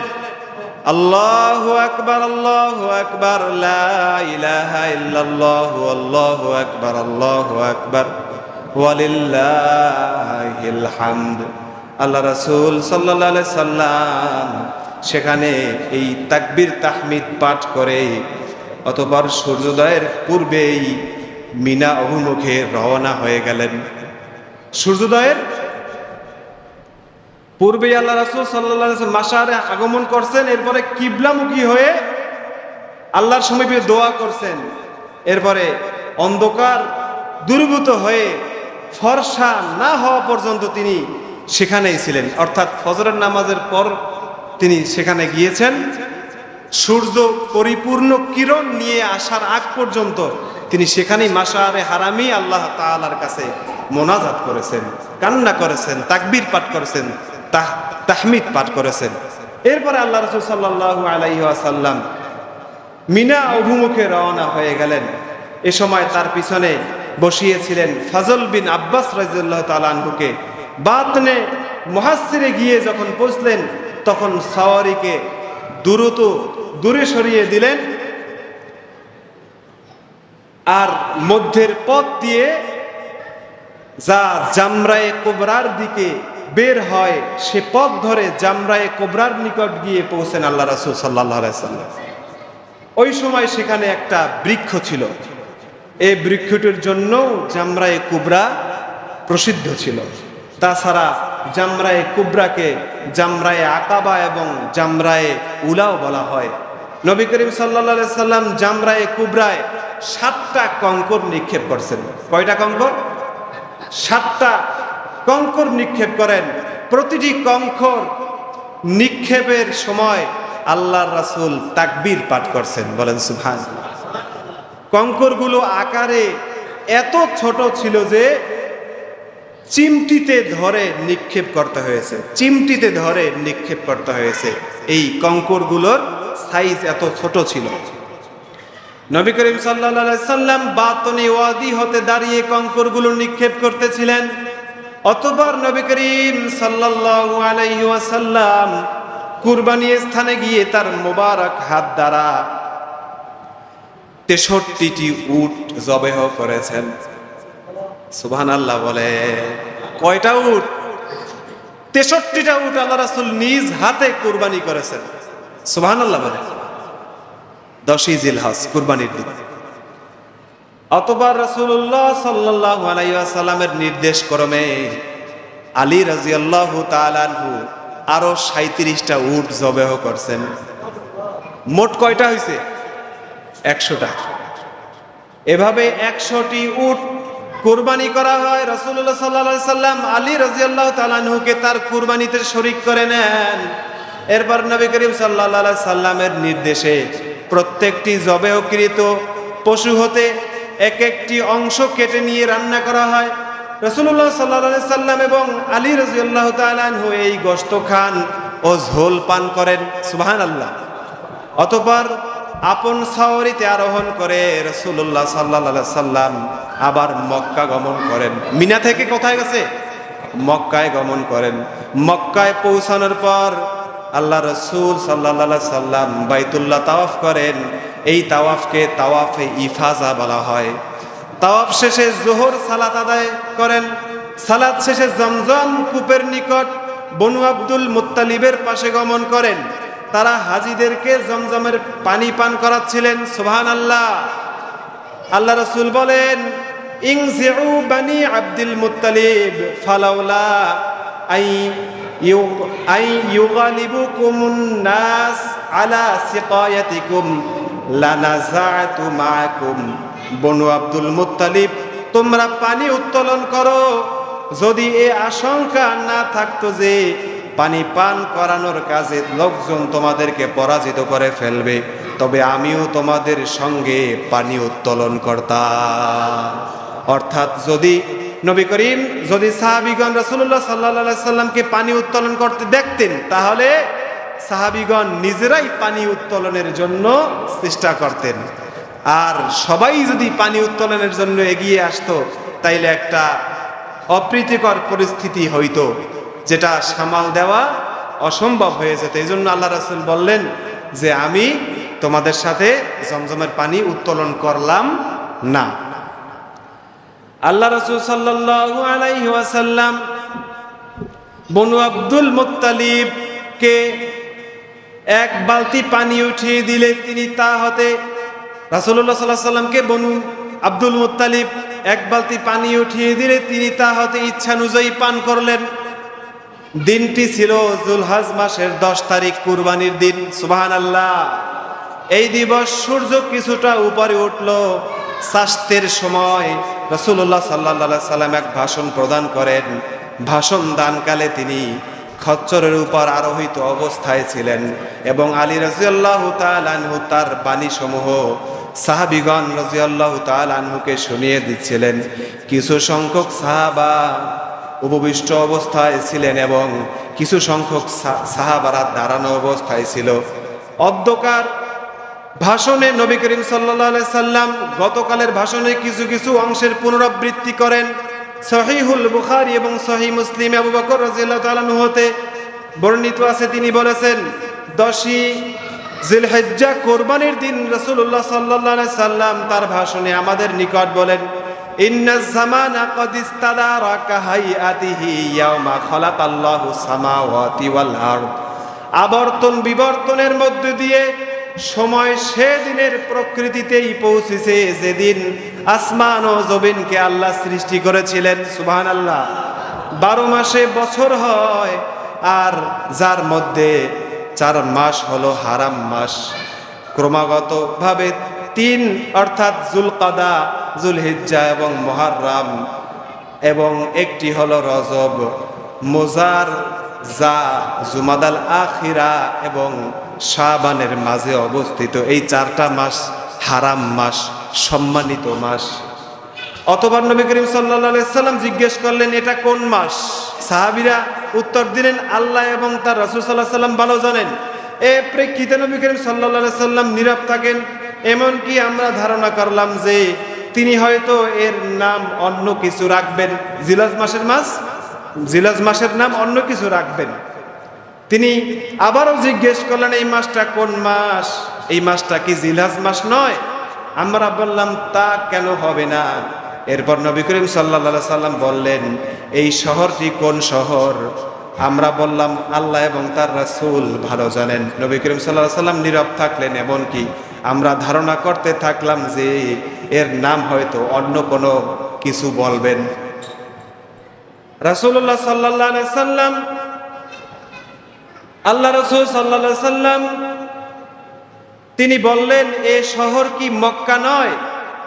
আল্লাহু আকবার, আল্লাহু আকবার, লা ইলাহা ইল্লাল্লাহ, আল্লাহু আকবার, আল্লাহু আকবার, ওয়ালিল্লাহিল হামদ। আল্লাহ রাসূল সাল্লাল্লাহু আলাইহি সাল্লাম সেখানে এই তাকবীর তাহমিদ পাঠ করে অতঃপর সূর্যোদয়ের পূর্বেই মিনা অভিমুখে রওনা হয়ে গেলেন। সূর্যোদয়ের পূর্বেই আল্লাহ রাসূল সাল্লাল্লাহু আলাইহি ওয়াসাল্লাম মাশআরে আগমন করছেন। এরপরে কিবলামুখী হয়ে আল্লাহর সমীপে দোয়া করছেন। এরপরে অন্ধকার দূরীভূত হয়ে ফর্সা না হওয়া পর্যন্ত তিনি সেখানেই ছিলেন, অর্থাৎ ফজরের নামাজের পর তিনি সেখানে গিয়েছেন। সূর্য পরিপূর্ণ কিরণ নিয়ে আসার আগ পর্যন্ত তিনি সেখানেই মাশআরে হারামি আল্লাহ তাআলার কাছে মোনাজাত করেছেন, কান্না করেছেন, তাকবীর পাঠ করেছেন, তাহমিদ পাঠ করেছেন। এরপরে আল্লাহ রাসূল সাল্লাল্লাহু আলাইহি ওয়াসাল্লাম মিনা অভিমুখে রওনা হয়ে গেলেন। এ সময় তার পিছনে বসিয়েছিলেন ফজল বিন আব্বাস রাদিয়াল্লাহু তাআলা আনহুকে। বাতনে মুহাসসিরে গিয়ে যখন পৌঁছলেন তখন সাওয়ারিকে দূরে সরিয়ে দিলেন আর মধ্যের পথ দিয়ে যা জামরায়ে কুবরার দিকে বের হয় সে পথ ধরে জামরায়ে কুবরার নিকট গিয়ে পৌঁছেন আল্লাহ রাসূল সাল্লাল্লাহু আলাইহি ওয়াসাল্লাম। ওই সময় সেখানে একটা বৃক্ষ ছিল, এই বৃক্ষটির জন্য জামরায়ে কুবরা প্রসিদ্ধ ছিল। তাছাড়া জামরায়ে কুবরাকে জামরায়ে আকাবা এবং জামরায়ে উলাও বলা হয়। নবী করিম সাল্লাল্লাহু আলাইহি সাল্লাম জামরায়ে কুবরায় 7টা কঙ্কর নিক্ষেপ করছেন। কয়টা কঙ্কর? 7টা কঙ্কর নিক্ষেপ করেন। প্রতিটি কঙ্কর নিক্ষেপের সময় আল্লাহর রাসূল তাকবীর পাঠ করছেন, বলেন সুবহানাল্লাহ। কঙ্করগুলো আকারে এত ছোট ছিল যে চিমটিতে ধরে নিক্ষেপ করতে হয়েছে, চিমটিতে ধরে নিক্ষেপ করতে হয়েছে। এই কঙ্করগুলোর সাইজ এত ছোট ছিল। নবী করিম সাল্লাল্লাহু আলাইহি সাল্লাম বাতনি ওয়াদি হতে দাঁড়িয়ে কঙ্করগুলো নিক্ষেপ করতেছিলেন। অতঃপর নবী করিম সাল্লাল্লাহু আলাইহি ওয়াসাল্লাম কুরবানি স্থানে গিয়ে তার মোবারক হাত দ্বারা 63টি উট জবেহ করেছেন। সুবহানাল্লাহ বলে। কয়টা উট? 63টা উট আল্লাহ রাসূল নিজ হাতে কুরবানি করেছেন। সুবহানাল্লাহ বলে। 10ই জিলহজ কুরবানির দিন। অতঃপর রাসূলুল্লাহ সাল্লাল্লাহু আলাইহি ওয়াসাল্লামের নির্দেশ ক্রমে আলী রাদিয়াল্লাহু তাআলা আনহু আরো 37টা উট জবেহ করছেন। মোট কয়টা হইছে? 100টা। এভাবে 100টি উট কুরবানি করা হয়। রাসূলুল্লাহ সাল্লাল্লাহু আলাইহি সাল্লাম আলী রাদিয়াল্লাহু তাআলা আনহুকে তার কুরবানিতে শরীক করে নেন। এরপর নবী করিম সাল্লাল্লাহু আলাইহি সাল্লামের নির্দেশে প্রত্যেকটি জবেহকৃত পশু হতে এক একটি অংশ কেটে নিয়ে রান্না করা হয়। রাসূলুল্লাহ সাল্লাল্লাহু আলাইহি সাল্লাম এবং আলী রাদিয়াল্লাহু তাআলা আনহু এই গোশত খান ও ঝোল পান করেন। সুবহানাল্লাহ। অতঃপর আপন সাওয়ারিতে আরোহণ করে রাসূলুল্লাহ সাল্লাল্লাহু আলাইহি সাল্লাম আবার মক্কা গমন করেন। মিনা থেকে কোথায় গেছে? মক্কায় গমন করেন। মক্কায় পৌঁছানোর পর আল্লাহ রাসূল সাল্লাল্লাহু আলাইহি সাল্লাম বাইতুল্লাহ তাওয়াফ করেন। এই তাওয়াফকে তাওয়াফে ইফাজা বলা হয়। তাওয়াফ শেষে যোহর সালাত আদায় করেন। সালাত শেষে জমজম কূপের নিকট বনু আব্দুল মুত্তালিবের পাশে গমন করেন। তারা হাজীদেরকে জমজমের পানি পান করাচ্ছিলেন। সুবহানাল্লাহ। আল্লাহ রাসূল বলেন, ইনজিউ বানি আব্দুল মুত্তালিব ফালাউলা আই ইউগালিবুকুমুন নাস আলা সিকায়াতিকুম লানাযাতু মাআকুম। বনু আব্দুল মুত্তালিব, তোমরা পানি উত্তোলন করো। যদি এ আশঙ্কা না থাকতো যে পানি পান করানোর কাজে লোকজন তোমাদেরকে পরাজিত করে ফেলবে, তবে আমিও তোমাদের সঙ্গে পানি উত্তোলন করতাম। অর্থাৎ যদি নবী করিম, যদি সাহাবীগণ রাসূলুল্লাহ সাল্লাল্লাহু আলাইহি সাল্লামকে পানি উত্তোলন করতে দেখতেন, তাহলে সাহাবীগণ নিজেরাই পানি উত্তোলনের জন্য চেষ্টা করতেন। আর সবাই যদি পানি উত্তোলনের জন্য এগিয়ে আসতো, তাইলে একটা অপ্রীতিকর পরিস্থিতি হইতো, যেটা সামাল দেওয়া অসম্ভব হয়ে যেত। এই জন্য আল্লাহ রাসূল বললেন যে আমি তোমাদের সাথে জমজমের পানি উত্তোলন করলাম না। আল্লাহ রাসূল সাল্লাল্লাহু আলাইহি ওয়াসাল্লাম বনু আব্দুল মুত্তালিবকে এক বালতি পানি উঠিয়ে দিলে তিনি তা হতে, রাসূলুল্লাহ সাল্লাল্লাহু আলাইহি ওয়াসাল্লামকে বনু আব্দুল মুত্তালিব এক বালতি পানি উঠিয়ে দিলে তিনি তা হতে ইচ্ছানুযায়ী পান করলেন। দিনটি ছিল যুলহজ মাসের 10 তারিখ, কুরবানির দিন। সুবহানাল্লাহ। এই দিবস সূর্য কিছুটা উপরে উঠল। সাস্তের সময় রাসূলুল্লাহ সাল্লাল্লাহু আলাইহি সাল্লাম এক ভাষণ প্রদান করেন। ভাষণ দানকালে তিনি খচ্চরের উপর আরোহিত অবস্থায় ছিলেন এবং আলী রাদিয়াল্লাহু তাআলা আনহু তার বাণীসমূহ সাহাবীগণ রাদিয়াল্লাহু তাআলা আনহুকে শুনিয়ে দিচ্ছিলেন। কিছু সংখ্যক সাহাবা উপবিষ্ট অবস্থায় ছিলেন এবং কিছু সংখ্যক সাহাবারা দাঁড়ানো অবস্থায় ছিল। অধ্যকার ভাষণে নবী করিম সাল্লাল্লাহু আলাইহি সাল্লাম গতকালের ভাষণে কিছু কিছু অংশের পুনরাবৃত্তি করেন। সহিহুল বুখারী এবং সহিহ মুসলিম আবু বকর রাদিয়াল্লাহু তাআলা আনহু হতে বর্ণিত আছে, তিনি বলেছেন, 10ই জিলহিজ্জা কুরবানির দিন রাসূলুল্লাহ সাল্লাল্লাহু আলাইহি সাল্লাম তার ভাষণে আমাদের নিকট বলেন, ইন্নাজ জামানা ক্বাদ ইস্তাদারা কাহাইআতিহি ইয়াওমা খালাকাল্লাহু সামাওয়াতি ওয়াল আরদ। আবর্তন বিবর্তনের মধ্য দিয়ে সময় সেদিনের প্রকৃতিতেই পৌঁছেছে যেদিন আসমান ও জমিনকে আল্লাহ সৃষ্টি করেছিলেন। সুবহানাল্লাহ। 12 মাসে বছর হয়, আর যার মধ্যে 4 মাস হলো হারাম মাস। ক্রমাগতভাবে 3 অর্থাৎ জুলকাদা, জুলহিজ্জা এবং মুহররম, এবং একটি হলো রজব, মুজার, যা জুমাদাল আখিরা এবং শাবানের মাঝে অবস্থিত। এই 4টা মাস হারাম মাস, সম্মানিত মাস। অতঃপর নবী করিম সাল্লাল্লাহু আলাইহি সাল্লাম জিজ্ঞেস করলেন, এটা কোন মাস? সাহাবীরা উত্তর দিলেন, আল্লাহ এবং তার রাসূল সাল্লাল্লাহু আলাইহি সাল্লাম ভালো জানেন। এই প্রেক্ষিতে নবী করিম সাল্লাল্লাহু আলাইহি সাল্লাম নীরব থাকেন। এমনকি আমরা ধারণা করলাম যে তিনি হয়তো এর নাম অন্য কিছু রাখবেন, জিলহজ মাসের মাস, জিলহজ মাসের নাম অন্য কিছু রাখবেন। তিনি আবারও জিজ্ঞেস করলেন, এই মাসটা কোন মাস? এই মাসটা কি জিলহজ মাস নয়? আমরা বললাম, তা কেন হবে না? এরপর নবী করিম সাল্লাল্লাহু আলাইহি সাল্লাম বললেন, এই শহরটি কোন শহর? আমরা বললাম, আল্লাহ এবং তার রাসূল ভালো জানেন। নবী করিম সাল্লাল্লাহু আলাইহি সাল্লাম নীরব থাকলেন। এমনকি আমরা ধারণা করতে থাকলাম যে এর নাম হয়তো অন্য কোনো কিছু বলবেন। রাসূলুল্লাহ সাল্লাল্লাহু আলাইহি সাল্লাম, আল্লাহ রাসূল সাল্লাল্লাহু আলাইহি সাল্লাম তিনি বললেন, এ শহর কি মক্কা নয়?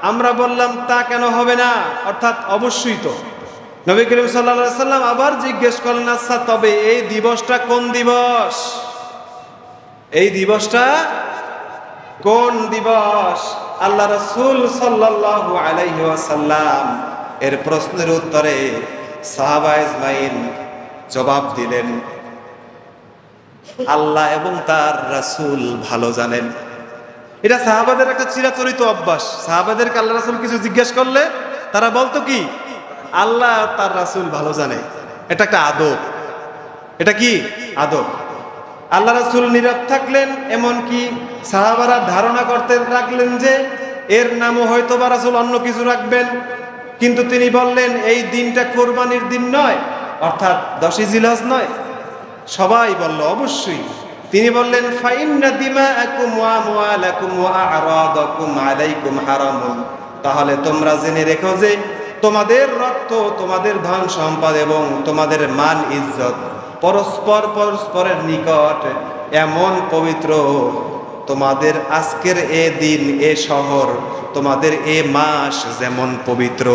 আমরা বললাম, তা কেন হবে না? অর্থাৎ অবশ্যই তো। নবী করিম সাল্লাল্লাহু আলাইহি সাল্লাম আবার জিজ্ঞেস করলেন, আচ্ছা তবে এই দিবসটা কোন দিবস? এই দিবসটা কোন দিবস? আল্লাহ রাসূল সাল্লাল্লাহু আলাইহি ওয়াসাল্লাম এর প্রশ্নের উত্তরে সাহাবা আজমাইন জবাব দিলেন, আল্লাহ এবং তার রাসূল ভালো জানেন। এটা সাহাবাদের একটা চিরাচরিত অভ্যাস। সাহাবাদেরকে আল্লাহ রাসূল কিছু জিজ্ঞেস করলে তারা বলতো কি, আল্লাহ তার রাসূল ভালো জানে। এটা একটা আদব। এটা কি আদব? আল্লাহ রাসূল নীরব থাকলেন। এমনকি সাহাবারা ধারণা করতে লাগলেন যে এর নামও হয়তো বা রাসূল অন্য কিছু রাখবেন। কিন্তু তিনি বললেন, এই দিনটা কোরবানির দিন নয়, অর্থাৎ 10ই জিলহজ নয়। সবাই বলল অবশ্যই। তিনি বললেন, ফাইন্না দিমাআকুম ওয়া আমওয়ালাকুম ওয়া আ'রাদাকুম আলাইকুম হারামুন। তাহলে তোমরা জেনে রেখো যে তোমাদের রক্ত, তোমাদের ধন সম্পদ এবং তোমাদের মান ইজ্জত পরস্পরের নিকট এমন পবিত্র, তোমাদের আজকের এ দিন, এ শহর, তোমাদের এ মাস যেমন পবিত্র।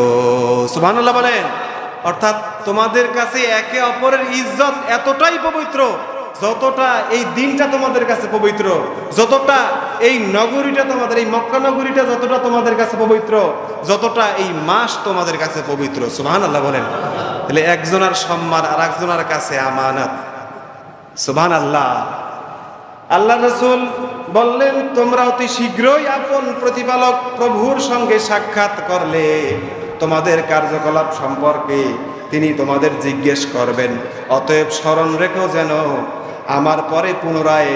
সুবহানাল্লাহ বলেন। অর্থাৎ তোমাদের কাছে একে অপরের ইজ্জত এতটাই পবিত্র যতটা এই দিনটা তোমাদের কাছে পবিত্র, যতটা এই নগরীটা তোমাদের, এই মক্কা নগরীটা যতটা তোমাদের কাছে পবিত্র, যতটা এই মাস তোমাদের কাছে পবিত্র। সুবহানাল্লাহ বলেন। তাহলে একজনের সম্মান আর একজনের কাছে আমানত। সুবহানাল্লাহ। আল্লাহ রাসূল বললেন, তোমরা অতি শীঘ্রই আপন প্রতিপালক প্রভুর সঙ্গে সাক্ষাৎ করলে তোমাদের কার্যকলাপ সম্পর্কে তিনি তোমাদের জিজ্ঞেস করবেন। অতএব স্মরণ রেখো যেন আমার পরে পুনরায়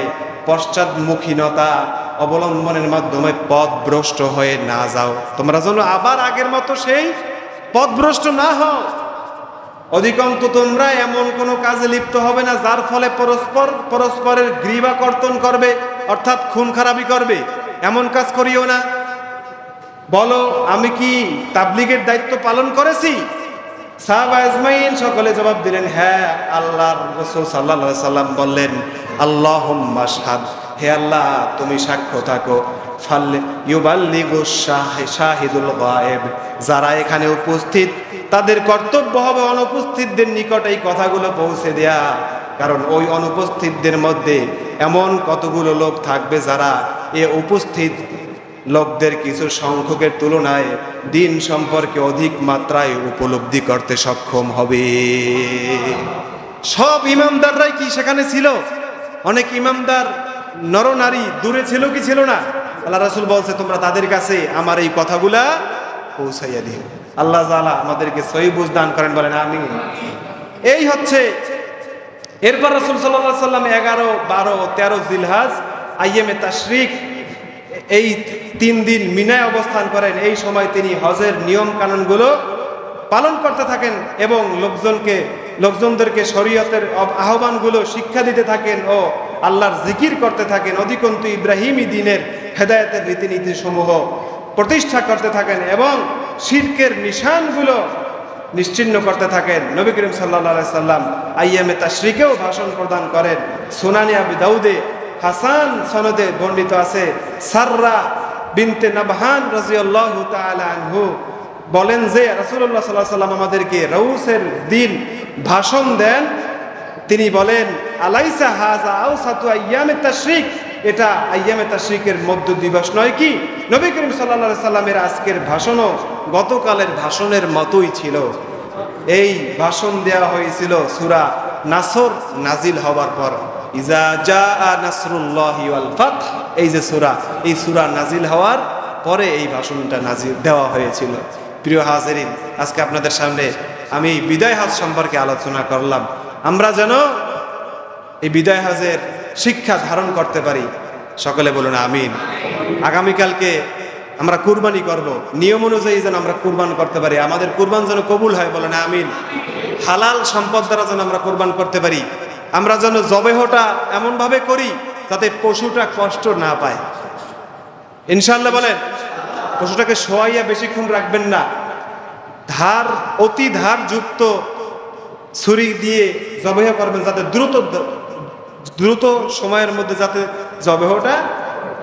পশ্চাৎমুখীনতা অবলম্বনের মাধ্যমে পথভ্রষ্ট হয়ে না যাও। তোমরা যেন আবার আগের মতো সেই পথভ্রষ্ট না হও। অধিকন্তু তোমরা এমন কোনো কাজে লিপ্ত হবে না যার ফলে পরস্পরের গ্রীবা কর্তন করবে, অর্থাৎ খুন খারাপি করবে। এমন কাজ করিও না। বলো, আমি কি তাবলীগের দায়িত্ব পালন করেছি? সাহাবা আজমাইন সকলে জবাব দিলেন, হ্যাঁ। আল্লাহর রাসূল সাল্লাল্লাহু আলাইহি সাল্লাম বললেন, আল্লাহুম্মা শাহাদ, হে আল্লাহ তুমি সাক্ষ্য থাকো। ফাল ইউবাল্লিগু শাহিদুল গায়েব, যারা এখানে উপস্থিত তাদের কর্তব্য হবে অনুপস্থিতদের নিকট এই কথাগুলো পৌঁছে দেয়া। কারণ ওই অনুপস্থিতদের মধ্যে এমন কতগুলো লোক থাকবে যারা এ উপস্থিত লোকদের কিছু সংখ্যকের তুলনায় দিন সম্পর্কে অধিক মাত্রায় উপলব্ধি করতে সক্ষম হবে। সব ইমামদাররাই কি সেখানে ছিল? অনেক ইমামদার নরনারী দূরে ছিল কি ছিল না? আল্লাহ রাসূল বলছে, তোমরা তাদের কাছে আমার এই কথাগুলা পৌঁছাইয়া দিও। আল্লাহ তাআলা আমাদেরকে সহি বুঝ দান করেন, বলেন আমিন। এই হচ্ছে। এরপর রাসূল সাল্লাল্লাহু আলাইহি সাল্লাম 11, 12, 13 জিলহজ আইয়ামে তাশরিক, এই 3 দিন মিনায় অবস্থান করেন। এই সময় তিনি হজের নিয়ম কানুনগুলো পালন করতে থাকেন এবং লোকজনদেরকে শরীয়তের আহ্বানগুলো শিক্ষা দিতে থাকেন ও আল্লাহর জিকির করতে থাকেন। অধিকন্তু ইব্রাহিমী দ্বীনের হেদায়েতের রীতিনীতি সমূহ প্রতিষ্ঠা করতে থাকেন এবং শিরকের নিশানগুলো নিশ্চিহ্ন করতে থাকেন। নবী করিম সাল্লাল্লাহু আলাইহি সাল্লাম আইয়ামে তাশরিকেও ভাষণ প্রদান করেন। সুনানে আবি দাউদে হাসান সনদে বর্ণিত আছে, সাররা বিনতে নাবহান রাদিয়াল্লাহু তাআলা আনহু বলেন যে রাসূলুল্লাহ সাল্লাল্লাহু আলাইহি ওয়াসাল্লাম আমাদেরকে রউসের দিন ভাষণ দেন। তিনি বলেন, আলাইসা হাযা আওসাতু আইয়ামিত তাশরিক, এটা আইয়ামে তাশরিকের মধ্য দিবস নয় কি? নবী করিম সাল্লাল্লাহু আলাইহি সাল্লামের আজকের ভাষণও গতকালের ভাষণের মতোই ছিল। এই ভাষণ দেওয়া হয়েছিল সূরা নাসর নাজিল হওয়ার পর। ইজা জাআ নাসরুল্লাহি ওয়াল ফাতহ, এই যে সূরা, এই সূরা নাজিল হওয়ার পরে এই ভাষণটা নাজিল দেওয়া হয়েছিল। প্রিয় হাজিরিন, আজকে আপনাদের সামনে আমি বিদায় হজ সম্পর্কে আলোচনা করলাম। আমরা যেন এই বিদায় হজের শিক্ষা ধারণ করতে পারি। সকলে বলুন আমিন। আগামীকালকে আমরা কুরবানি করব, নিয়ম অনুযায়ী যেন আমরা কুরবান করতে পারি, আমাদের কুরবান যেন কবুল হয়, বলেন আমিন। হালাল সম্পদ দ্বারা যেন আমরা কুরবান করতে পারি। আমরা যেন জবেহটা এমনভাবে করি যাতে পশুটা কষ্ট না পায়। ইনশাআল্লাহ বলেন। পশুটাকে শোয়াইয়া বেশিক্ষণ রাখবেন না, অতি ধার যুক্ত ছুরি দিয়ে জবেহ করবেন, যাতে দ্রুত সময়ের মধ্যে যাতে জবেহটা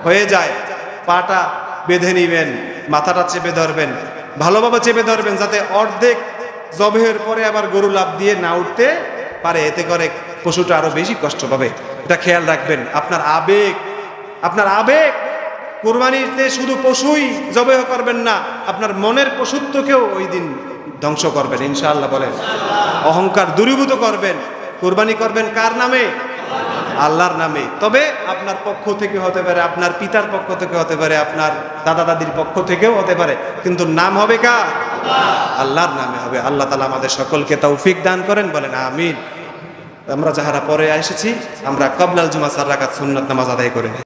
হয়ে যায়। পাটা বেঁধে নিবেন, মাথাটা চেপে ধরবেন, ভালোভাবে চেপে ধরবেন, যাতে অর্ধেক জবেহের পরে আবার গরু লাফ দিয়ে না উঠতে পারে, এতে করে পশুটা আরো বেশি কষ্ট পাবে। এটা খেয়াল রাখবেন। আপনার আবেগ কুরবানিতে শুধু পশুই জবেহ করবেন না, আপনার মনের পশুত্বকেও ওই দিন ধ্বংস করবেন ইনশাআল্লাহ বলেন। অহংকার দূরীভূত করবেন। কুরবানি করবেন কার নামে? আল্লাহর নামে। তবে আপনার পক্ষ থেকে হতে পারে, আপনার পিতার পক্ষ থেকে হতে পারে, আপনার দাদা দাদির পক্ষ থেকেও হতে পারে, কিন্তু নাম হবে কার? আল্লাহর নামে হবে। আল্লাহ তাআলা আমাদের সকলকে তৌফিক দান করেন, বলেন আমিন। আমরা যাহারা পরে এসেছি, আমরা ক্বাবলাল জুমা 4 রাকাত সুন্নাত নামাজ আদায় করে নিই।